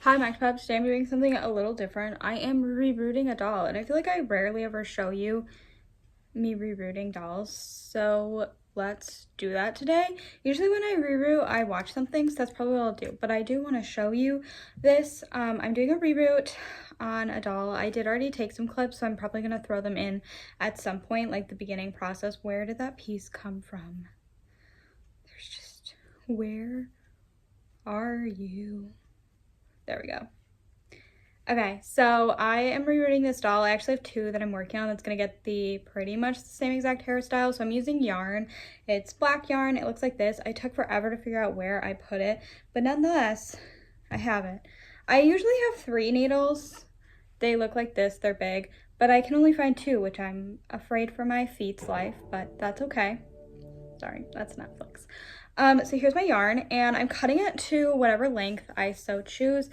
Hi, Max Pep. Today I'm doing something a little different. I am rerooting a doll, and I feel like I rarely ever show you me rerooting dolls, so let's do that today. Usually when I reroot, I watch something, so that's probably what I'll do, but I do want to show you this. I'm doing a reroot on a doll. I did already take some clips, so I'm probably going to throw them in at some point, like the beginning process. Where did that piece come from? There's just, where are you? There we go. Okay, so I am rerooting this doll. I actually have two that I'm working on that's gonna get the pretty much the same exact hairstyle. So I'm using yarn. It's black yarn. It looks like this. I took forever to figure out where I put it, but nonetheless, I have it. I usually have 3 needles. They look like this, they're big, but I can only find 2, which I'm afraid for my feet's life, but that's okay. Sorry, that's Netflix. So here's my yarn, and I'm cutting it to whatever length I so choose.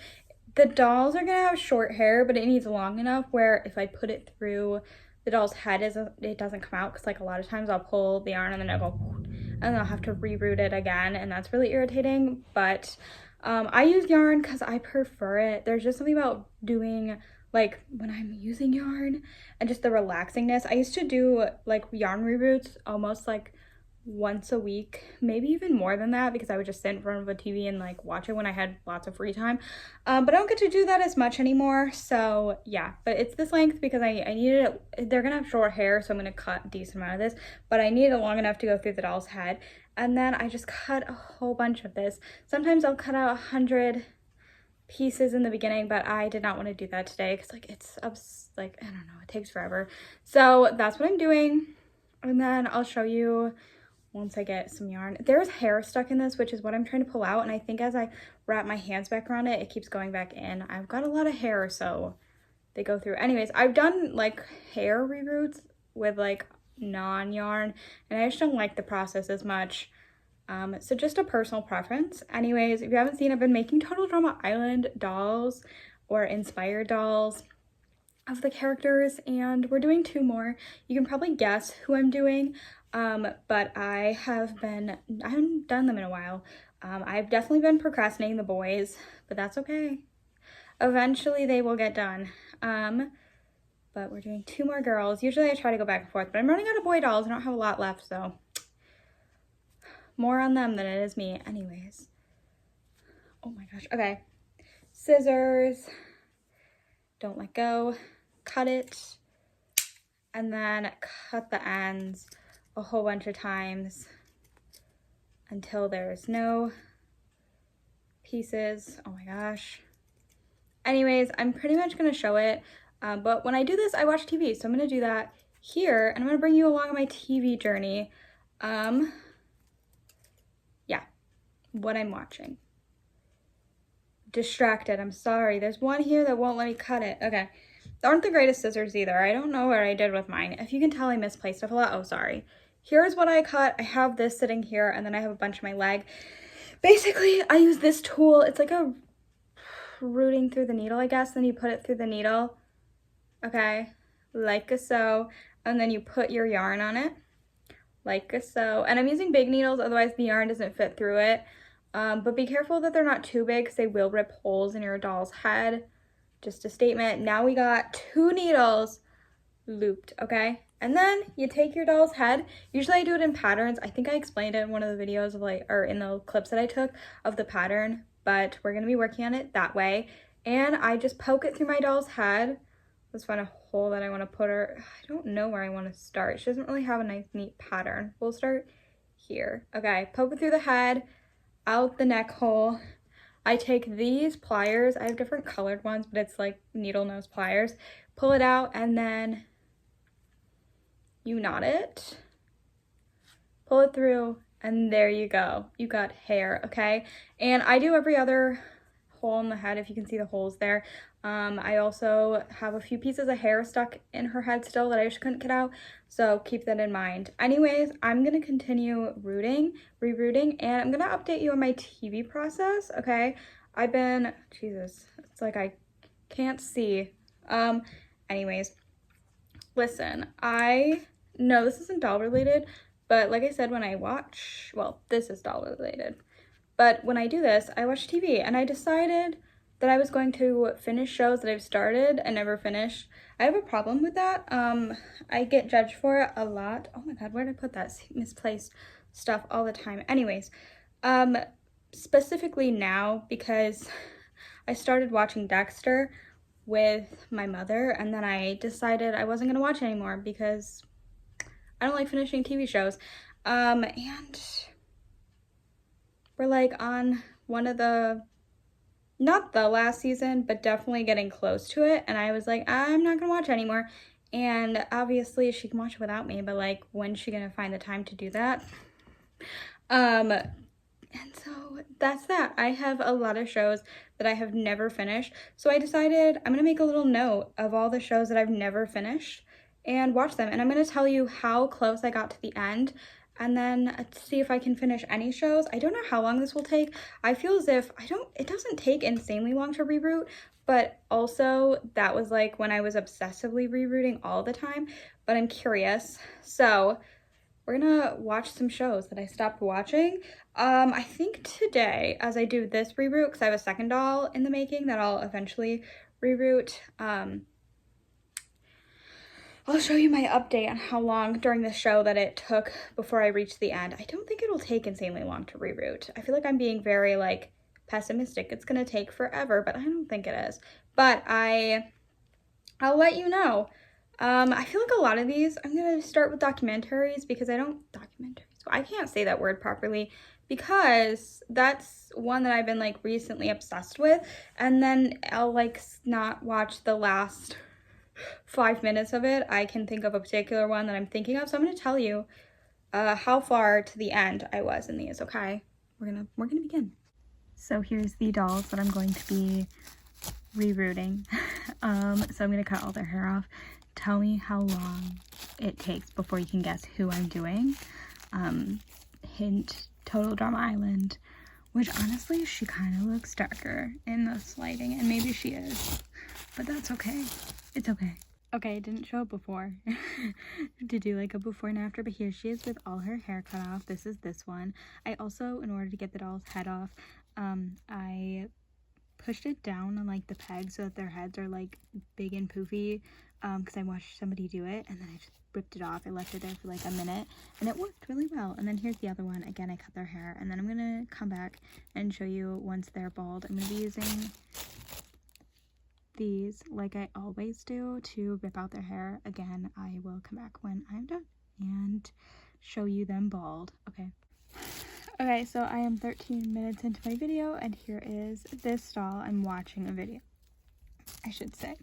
The dolls are gonna have short hair, but it needs long enough where if I put it through the doll's head, it doesn't come out, because like a lot of times I'll pull the yarn and then I'll go, and then I'll have to reroot it again, and that's really irritating. But I use yarn because I prefer it. There's just something about doing, like, when I'm using yarn and just the relaxingness. I used to do like yarn reroots almost like once a week, maybe even more than that, because I would just sit in front of a TV and like watch it when I had lots of free time. But I don't get to do that as much anymore, so yeah. But it's this length because I needed it. They're gonna have short hair, so I'm gonna cut a decent amount of this, but I need it long enough to go through the doll's head. And then I just cut a whole bunch of this. Sometimes I'll cut out 100 pieces in the beginning, but I did not want to do that today because like it's like, I don't know, it takes forever. So that's what I'm doing, and then I'll show you once I get some yarn. There's hair stuck in this, which is what I'm trying to pull out, and I think as I wrap my hands back around it, it keeps going back in. I've got a lot of hair, so they go through. Anyways, I've done like hair reroots with like non-yarn, and I just don't like the process as much. So just a personal preference. Anyways, if you haven't seen, I've been making Total Drama Island dolls or inspired dolls of the characters, and we're doing 2 more. You can probably guess who I'm doing. But I haven't done them in a while. I've definitely been procrastinating the boys, but that's okay. Eventually they will get done. But we're doing 2 more girls. Usually I try to go back and forth, but I'm running out of boy dolls. I don't have a lot left, so more on them than it is me. Anyways. Oh my gosh. Okay. Scissors. Don't let go. Cut it. And then cut the ends a whole bunch of times until there's no pieces. Oh my gosh. Anyways, I'm pretty much gonna show it, but when I do this, I watch TV, so I'm gonna do that here, and I'm gonna bring you along on my TV journey. Yeah, what I'm watching. Distracted, I'm sorry. There's one here that won't let me cut it. Okay. They aren't the greatest scissors either. I don't know what I did with mine. If you can tell, I misplaced stuff a lot. Oh, sorry. Here's what I cut. I have this sitting here, and then I have a bunch of my leg. Basically, I use this tool. It's like a rooting through the needle, I guess. Then you put it through the needle. Okay. Like a so. And then you put your yarn on it. Like a so. And I'm using big needles, otherwise the yarn doesn't fit through it. But be careful that they're not too big, because they will rip holes in your doll's head. Just a statement. Now we got 2 needles looped, okay? And then you take your doll's head. Usually I do it in patterns. I think I explained it in one of the videos of like, or in the clips that I took of the pattern, but we're gonna be working on it that way. And I just poke it through my doll's head. Let's find a hole that I want to put her. I don't know where I want to start. She doesn't really have a nice, neat pattern. We'll start here. Okay, poke it through the head, out the neck hole. I take these pliers. I have different colored ones, but it's like needle nose pliers. Pull it out, and then you knot it. Pull it through, and there you go. You got hair, okay? And I do every other hole in the head, if you can see the holes there. I also have a few pieces of hair stuck in her head still that I just couldn't get out, so keep that in mind. Anyways, I'm gonna continue rerooting, and I'm gonna update you on my TV process, okay? Jesus, it's like I can't see. Anyways, listen, I know this isn't doll related, but like I said, when I watch, well, this is doll related, but when I do this, I watch TV, and I decided that I was going to finish shows that I've started and never finished. I have a problem with that. I get judged for it a lot. Oh my god, where did I put that? Misplaced stuff all the time. Anyways, specifically now because I started watching Dexter with my mother, and then I decided I wasn't gonna watch it anymore because I don't like finishing TV shows. And we're like on one of the, not the last season, but definitely getting close to it. And I was like, I'm not gonna watch anymore. And obviously she can watch it without me, but like, when's she gonna find the time to do that? And so that's that. I have a lot of shows that I have never finished. So I decided I'm gonna make a little note of all the shows that I've never finished and watch them. And I'm gonna tell you how close I got to the end and then see if I can finish any shows. I don't know how long this will take. I feel as if it doesn't take insanely long to reroot, but also that was like when I was obsessively rerooting all the time, but I'm curious. So we're gonna watch some shows that I stopped watching. I think today, as I do this reroot, because I have a second doll in the making that I'll eventually reroot, I'll show you my update on how long during the show that it took before I reached the end. I don't think it'll take insanely long to reroot. I feel like I'm being very like pessimistic. It's gonna take forever, but I don't think it is. But I'll let you know. I feel like a lot of these, I'm gonna start with documentaries because I can't say that word properly because that's one that I've been like recently obsessed with, and then I'll like not watch the last 5 minutes of it. I can think of a particular one that I'm thinking of, so I'm gonna tell you how far to the end I was in these. Okay, we're gonna begin. So here's the dolls that I'm going to be rerooting. So I'm gonna cut all their hair off. Tell me how long it takes before you can guess who I'm doing. Hint, Total Drama Island, which honestly she kind of looks darker in this lighting, and maybe she is, but that's okay. It's okay. Okay, it didn't show up before to do like a before and after, but here she is with all her hair cut off. This is this one. I also, in order to get the doll's head off, I pushed it down on like the pegs so that their heads are like big and poofy, because I watched somebody do it, and then I just ripped it off. I left it there for like a minute and it worked really well. And then here's the other one. Again, I cut their hair, and then I'm gonna come back and show you once they're bald. I'm gonna be using these like I always do to rip out their hair. Again, I will come back when I'm done and show you them bald. Okay, so I am 13 minutes into my video, and here is this doll. I'm watching a video, I should say.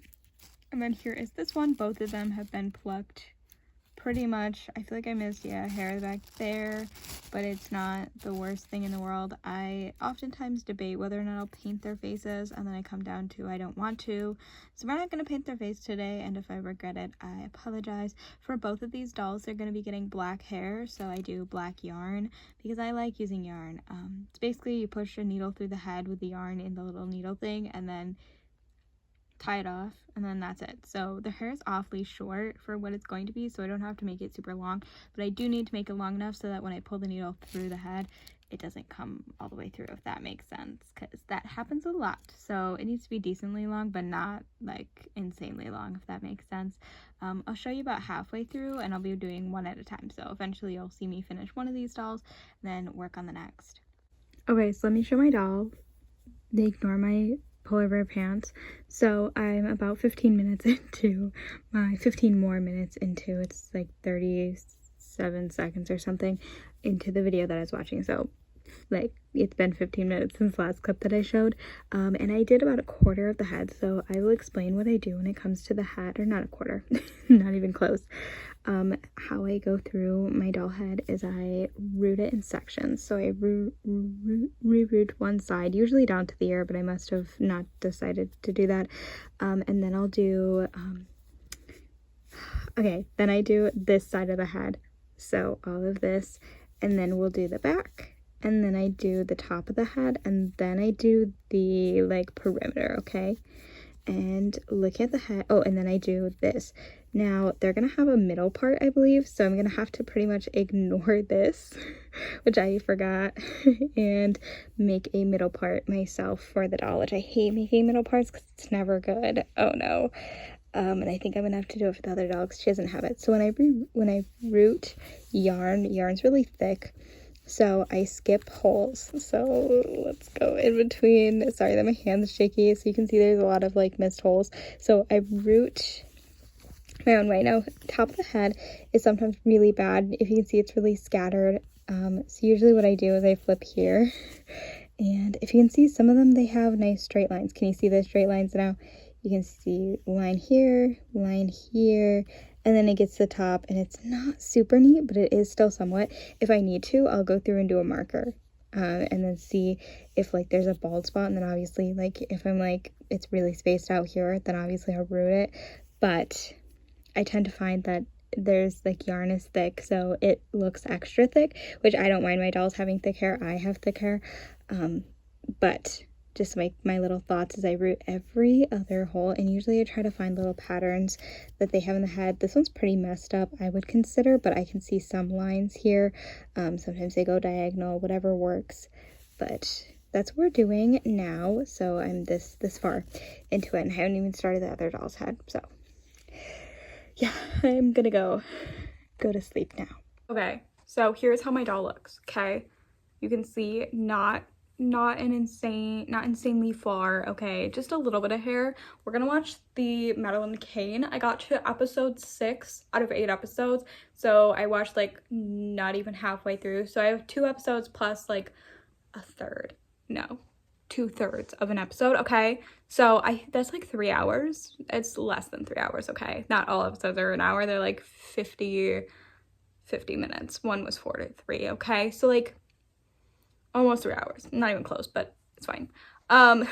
And then here is this one. Both of them have been plucked pretty much. I feel like I missed, hair back there, but it's not the worst thing in the world. I oftentimes debate whether or not I'll paint their faces, and then I come down to I don't want to. So we're not going to paint their face today, and if I regret it, I apologize. For both of these dolls, they're going to be getting black hair, so I do black yarn because I like using yarn. It's basically you push a needle through the head with the yarn in the little needle thing, and then tie it off, and then that's it. So the hair is awfully short for what it's going to be, so I don't have to make it super long, but I do need to make it long enough so that when I pull the needle through the head, it doesn't come all the way through, if that makes sense, because that happens a lot. So it needs to be decently long, but not like insanely long, if that makes sense. I'll show you about halfway through, and I'll be doing one at a time, so eventually you'll see me finish one of these dolls, then work on the next. Okay, so let me show my doll. They ignore my pullover pants. So I'm about 15 minutes into my 15 more minutes into, it's like 37 seconds or something into the video that I was watching. So like it's been 15 minutes since the last clip that I showed, and I did about a quarter of the head, so I will explain what I do when it comes to the head, or not a quarter, not even close. How I go through my doll head is I root it in sections. So I reroot one side, usually down to the ear, but I must have not decided to do that. And then I'll do then I do this side of the head, so all of this, and then we'll do the back, and then I do the top of the head, and then I do the like perimeter, okay? and look at the head. Oh, and then I do this. Now they're gonna have a middle part, I believe, so I'm gonna have to pretty much ignore this, which I forgot, and make a middle part myself for the doll, which I hate making middle parts because it's never good. Oh no. And I think I'm gonna have to do it for the other dog because she doesn't have it. So when I root yarn's really thick, so I skip holes. So let's go in between. Sorry that my hand's shaky, so you can see there's a lot of like missed holes. So I root my own way. Now, top of the head is sometimes really bad. If you can see, it's really scattered. So usually what I do is I flip here. And if you can see, some of them, they have nice straight lines. Can you see the straight lines now? You can see line here, and then it gets to the top, and it's not super neat, but it is still somewhat. If I need to, I'll go through and do a marker, and then see if like there's a bald spot, and then obviously like if I'm like it's really spaced out here, then obviously I'll root it. But I tend to find that there's like yarn is thick, so it looks extra thick, which I don't mind my dolls having thick hair. I have thick hair, but just my little thoughts as I root every other hole, and usually I try to find little patterns that they have in the head. This one's pretty messed up, I would consider, but I can see some lines here. Sometimes they go diagonal, whatever works, but that's what we're doing now. So I'm this far into it, and I haven't even started the other doll's head. So yeah, I'm gonna go to sleep now. Okay, so here's how my doll looks. Okay, you can see not insanely far. Okay, just a little bit of hair. We're gonna watch the Madeline Kane. I got to episode 6 out of 8 episodes, so I watched like not even halfway through. So I have 2 episodes plus like a third. No, 2/3 of an episode. Okay, so that's like 3 hours. It's less than 3 hours. Okay, not all episodes are an hour. They're like 50 minutes. One was 43. Okay, so like almost 3 hours. Not even close, but it's fine. So I'm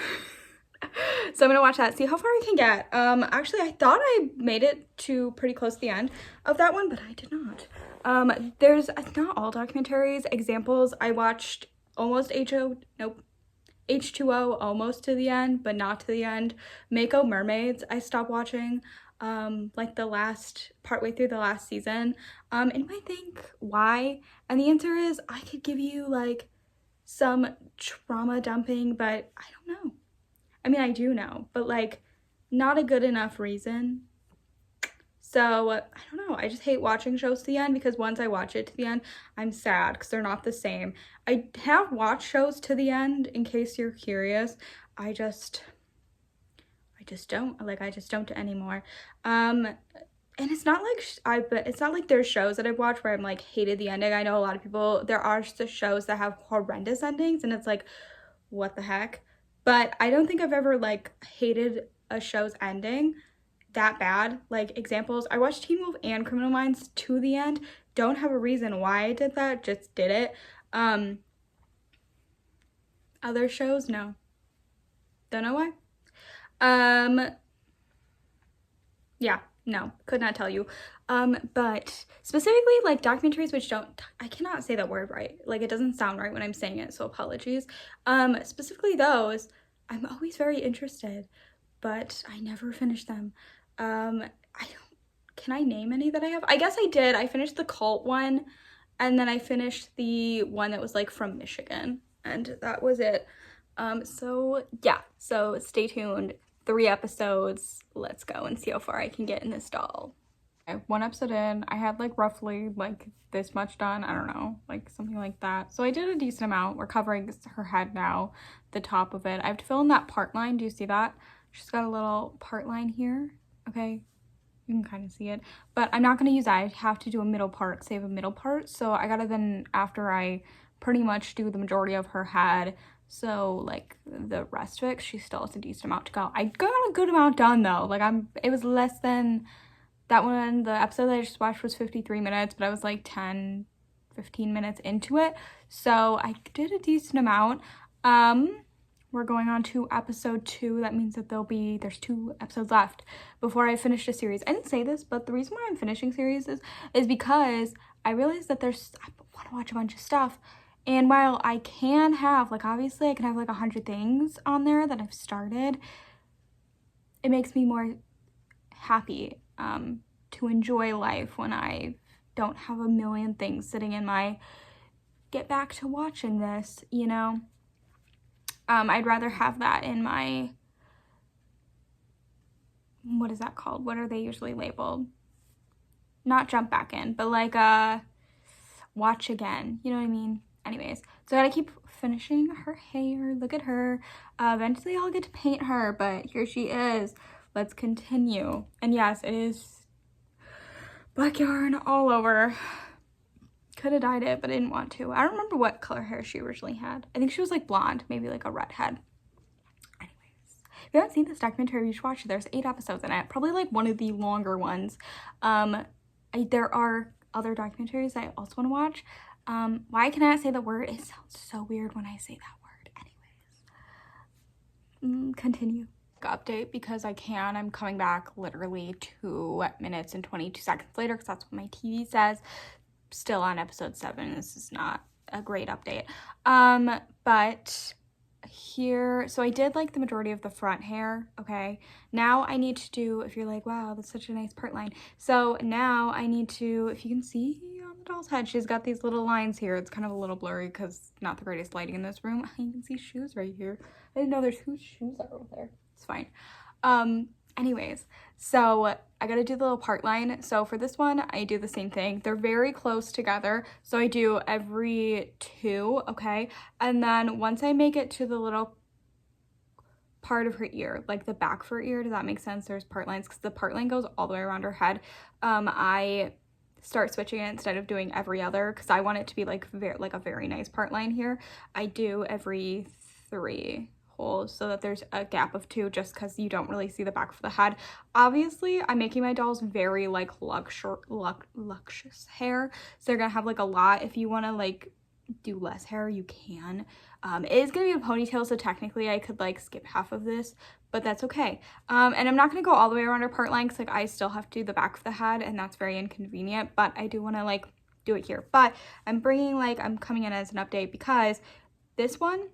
gonna watch that, see how far I can get. Actually, I thought I made it to pretty close to the end of that one, but I did not. There's not all documentaries. Examples, I watched almost H2O almost to the end, but not to the end. Mako Mermaids, I stopped watching like the last partway through the last season. And you might think why, and the answer is I could give you like some trauma dumping, but I don't know. I mean, I do know, but like not a good enough reason. So I don't know, I just hate watching shows to the end, because once I watch it to the end, I'm sad because they're not the same. I have watched shows to the end, in case you're curious. I just don't anymore. And it's not like it's not like there's shows that I've watched where I'm like hated the ending. I know a lot of people, there are just shows that have horrendous endings, and it's like, what the heck? But I don't think I've ever like hated a show's ending that bad. Like examples, I watched Teen Wolf and Criminal Minds to the end. Don't have a reason why I did that, just did it. Other shows, no. Don't know why. Yeah, no, could not tell you. But specifically like documentaries which don't, I cannot say that word right. Like it doesn't sound right when I'm saying it, so apologies. Specifically those, I'm always very interested, but I never finish them. Can I name any that I have? I guess I did. I finished the cult one, and then I finished the one that was like from Michigan, and that was it. So yeah, so stay tuned. 3 episodes. Let's go and see how far I can get in this doll. Okay, 1 episode in, I had like roughly like this much done. I don't know, like something like that. So I did a decent amount. We're covering her head now, the top of it. I have to fill in that part line. Do you see that? She's got a little part line here. Okay, you can kind of see it, but I'm not going to use that. I have to do a middle part, save a middle part. So I gotta then, after I pretty much do the majority of her head, so like the rest of it, she still has a decent amount to go. I got a good amount done though. Like it was less than that one. The episode that I just watched was 53 minutes, but I was like 10-15 minutes into it, so I did a decent amount. We're going on to episode 2. That means that there's 2 episodes left before I finish the series. I didn't say this, but the reason why I'm finishing series is because I realized that I want to watch a bunch of stuff. And while I can have, like, obviously I can have like 100 things on there that I've started, it makes me more happy to enjoy life when I don't have a million things sitting in my get back to watching this, you know. I'd rather have that in my, what is that called? What are they usually labeled? Not jump back in, but like watch again, you know what I mean? Anyways, so I gotta keep finishing her hair. Look at her. Eventually I'll get to paint her, but here she is. Let's continue. And yes, it is black yarn all over. Could have dyed it, but I didn't want to. I don't remember what color hair she originally had. I think she was like blonde, maybe like a redhead. Anyways, if you haven't seen this documentary, you should watch it. There's 8 episodes in it. Probably like one of the longer ones. There are other documentaries I also want to watch. Why can I not say the word? It sounds so weird when I say that word. Anyways, continue. Update because I can. I'm coming back literally 2 minutes and 22 seconds later because that's what my TV says. Still on episode 7. This is not a great update. But here, so I did like the majority of the front hair. Okay, now I need to do, if you're like, wow, that's such a nice part line, so now I need to, if you can see on the doll's head, she's got these little lines here. It's kind of a little blurry because not the greatest lighting in this room. You can see shoes right here. I didn't know there's whose shoes are over there. It's fine. Anyways, so I gotta do the little part line. So for this one, I do the same thing. They're very close together. So I do every 2, okay? And then once I make it to the little part of her ear, like the back of her ear, does that make sense? There's part lines because the part line goes all the way around her head. I start switching it instead of doing every other because I want it to be like a very nice part line here. I do every 3 holes so that there's a gap of 2 just because you don't really see the back of the head. Obviously, I'm making my dolls very like luxurious hair, so they're gonna have like a lot. If you want to like do less hair, you can. It is gonna be a ponytail, so technically I could like skip half of this, but that's okay. And I'm not gonna go all the way around her part line because like I still have to do the back of the head and that's very inconvenient, but I do want to like do it here. But I'm coming in as an update because this one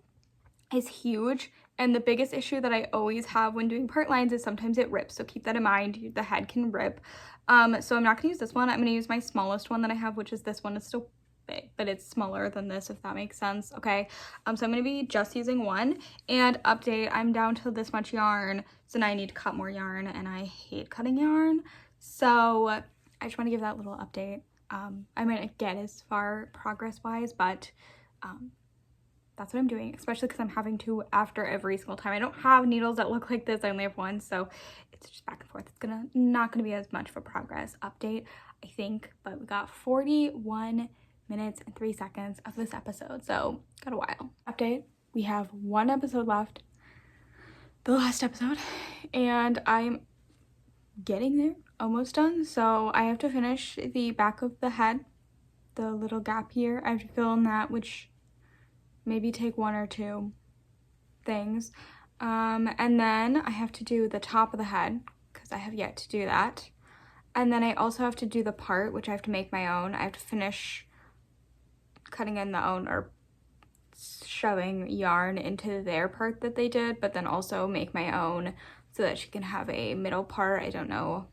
is huge, and the biggest issue that I always have when doing part lines is sometimes it rips, so keep that in mind. The head can rip. So I'm not gonna use this one. I'm gonna use my smallest one that I have, which is this one. It's still big, but it's smaller than this, if that makes sense. Okay, so I'm gonna be just using one. And update, I'm down to this much yarn, so now I need to cut more yarn, and I hate cutting yarn, so I just want to give that little update. I might not get as far progress wise, but that's what I'm doing, especially because I'm having to after every single time. I don't have needles that look like this. I only have one, so it's just back and forth. It's not gonna be as much of a progress update, I think, but we got 41 minutes and 3 seconds of this episode, so got a while. Update, we have 1 episode left, the last episode, and I'm getting there, almost done. So I have to finish the back of the head, the little gap here. I have to fill in that, which maybe take 1 or 2 things, and then I have to do the top of the head because I have yet to do that, and then I also have to do the part, which I have to make my own. I have to finish cutting in the own or shoving yarn into their part that they did, but then also make my own so that she can have a middle part. I don't know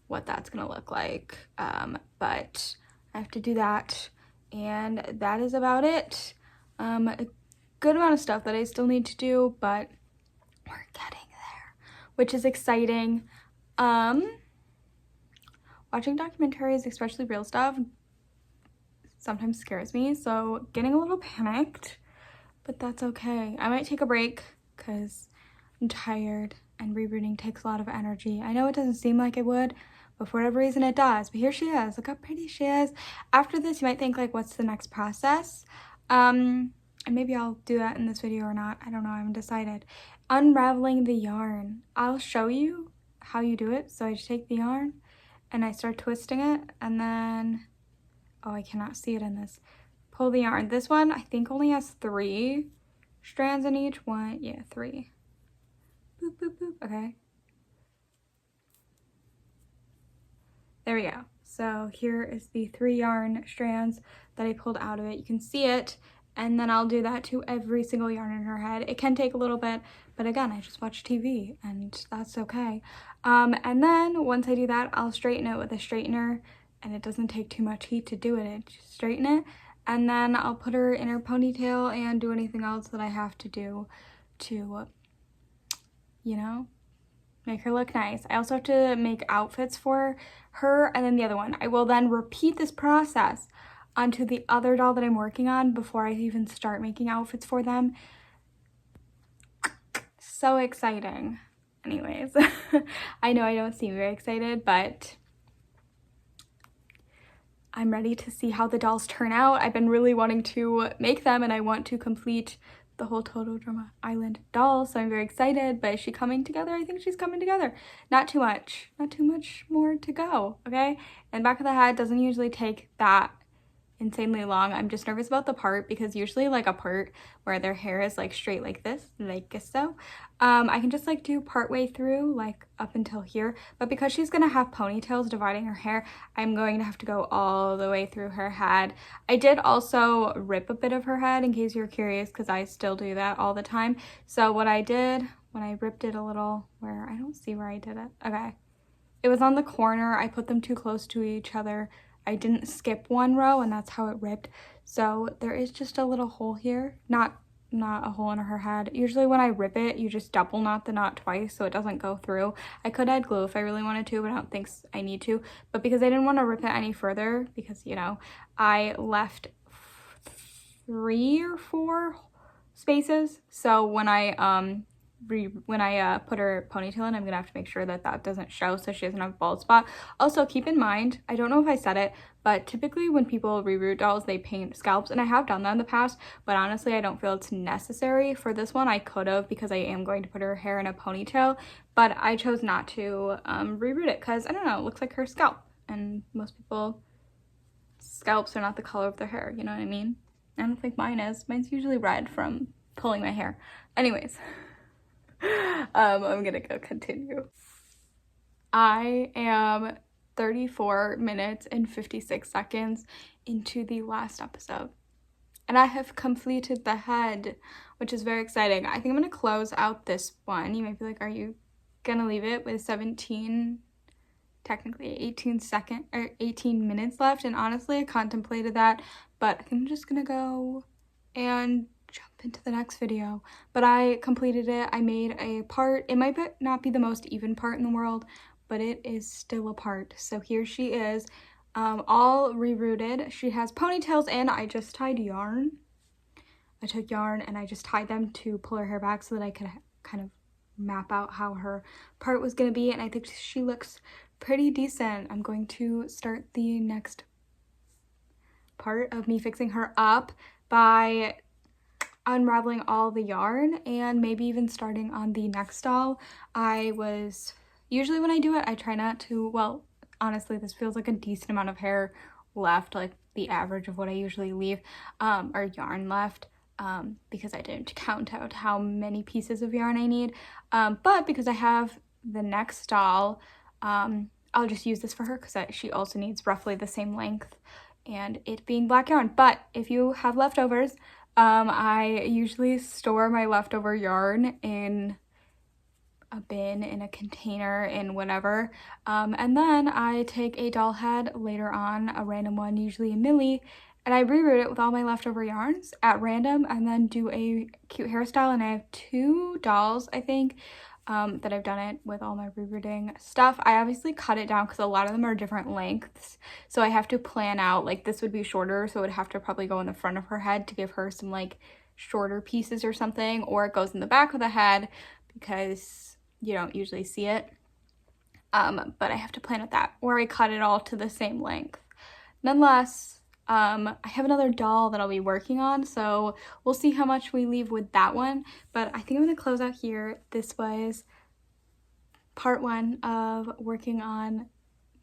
what that's gonna look like, but I have to do that, and that is about it. A good amount of stuff that I still need to do, but we're getting there, which is exciting. Watching documentaries, especially real stuff, sometimes scares me, so getting a little panicked, but that's okay. I might take a break because I'm tired and rerouting takes a lot of energy. I know it doesn't seem like it would, but for whatever reason it does. But here she is. Look how pretty she is. After this, you might think like, what's the next process? And maybe I'll do that in this video or not. I don't know. I haven't decided. Unraveling the yarn. I'll show you how you do it. So I just take the yarn and I start twisting it, and then, oh, I cannot see it in this. Pull the yarn. This one I think only has 3 strands in each one. Yeah, 3. Boop, boop, boop. Okay. There we go. So here is the 3 yarn strands that I pulled out of it. You can see it, and then I'll do that to every single yarn in her head. It can take a little bit, but again, I just watch TV and that's okay. And then once I do that, I'll straighten it with a straightener, and it doesn't take too much heat to do it. Just straighten it, and then I'll put her in her ponytail and do anything else that I have to do to, you know, make her look nice. I also have to make outfits for her and then the other one. I will then repeat this process onto the other doll that I'm working on before I even start making outfits for them. So exciting. Anyways, I know I don't seem very excited, but I'm ready to see how the dolls turn out. I've been really wanting to make them, and I want to complete the whole Total Drama Island doll, so I'm very excited. But is she coming together? I think she's coming together. Not too much more to go, okay? And back of the head doesn't usually take that insanely long. I'm just nervous about the part, because usually like a part where their hair is like straight like this, like so, I can just like do part way through, like up until here. But because she's gonna have ponytails dividing her hair, I'm going to have to go all the way through her head. I did also rip a bit of her head, in case you're curious, because I still do that all the time. So what I did when I ripped it a little, where I don't see where I did it, okay, it was on the corner. I put them too close to each other. I didn't skip one row, and that's how it ripped. So there is just a little hole here, not a hole in her head. Usually when I rip it, you just double knot the knot twice so it doesn't go through. I could add glue if I really wanted to, but I don't think I need to. But because I didn't want to rip it any further, because, you know, I left 3 or 4 spaces. So when I put her ponytail in, I'm gonna have to make sure that that doesn't show, so she doesn't have a bald spot. Also, keep in mind, I don't know if I said it, but typically when people reroot dolls, they paint scalps, and I have done that in the past, but honestly, I don't feel it's necessary. For this one, I could have, because I am going to put her hair in a ponytail, but I chose not to reroot it, because, I don't know, it looks like her scalp, and most people, scalps are not the color of their hair, you know what I mean? I don't think mine is. Mine's usually red from pulling my hair. Anyways. I'm gonna go continue. I am 34 minutes and 56 seconds into the last episode, and I have completed the head, which is very exciting. I think I'm gonna close out this one. You might be like, are you gonna leave it with 17, technically 18 minutes left? And honestly, I contemplated that, but I think I'm just gonna go and jump into the next video. But I completed it. I made a part. It might not be the most even part in the world, but it is still a part. So here she is, all rerooted. She has ponytails, and I just tied yarn. I took yarn and I just tied them to pull her hair back so that I could kind of map out how her part was going to be, and I think she looks pretty decent. I'm going to start the next part of me fixing her up by unraveling all the yarn, and maybe even starting on the next doll. Usually when I do it, I try not to, well, honestly, this feels like a decent amount of hair left, like the average of what I usually leave, or yarn left, because I didn't count out how many pieces of yarn I need, but because I have the next doll, I'll just use this for her, because she also needs roughly the same length, and it being black yarn. But if you have leftovers, I usually store my leftover yarn in a bin, in a container, in whatever, and then I take a doll head later on, a random one, usually a milli, and I reroot it with all my leftover yarns at random, and then do a cute hairstyle. And I have 2 dolls, I think, that I've done it with all my rerooting stuff. I obviously cut it down because a lot of them are different lengths, so I have to plan out, like this would be shorter, so it would have to probably go in the front of her head to give her some like shorter pieces or something, or it goes in the back of the head because you don't usually see it, but I have to plan it that, or I cut it all to the same length. Nonetheless, I have another doll that I'll be working on, so we'll see how much we leave with that one. But I think I'm going to close out here. This was part 1 of working on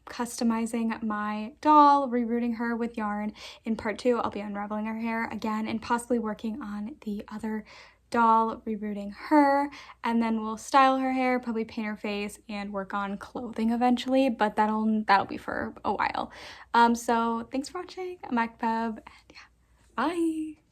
customizing my doll, rerooting her with yarn. In part 2, I'll be unraveling her hair again and possibly working on the other doll, rerooting her, and then we'll style her hair, probably paint her face, and work on clothing eventually, but that'll be for a while. So thanks for watching. I'm Akbeb, and yeah, bye.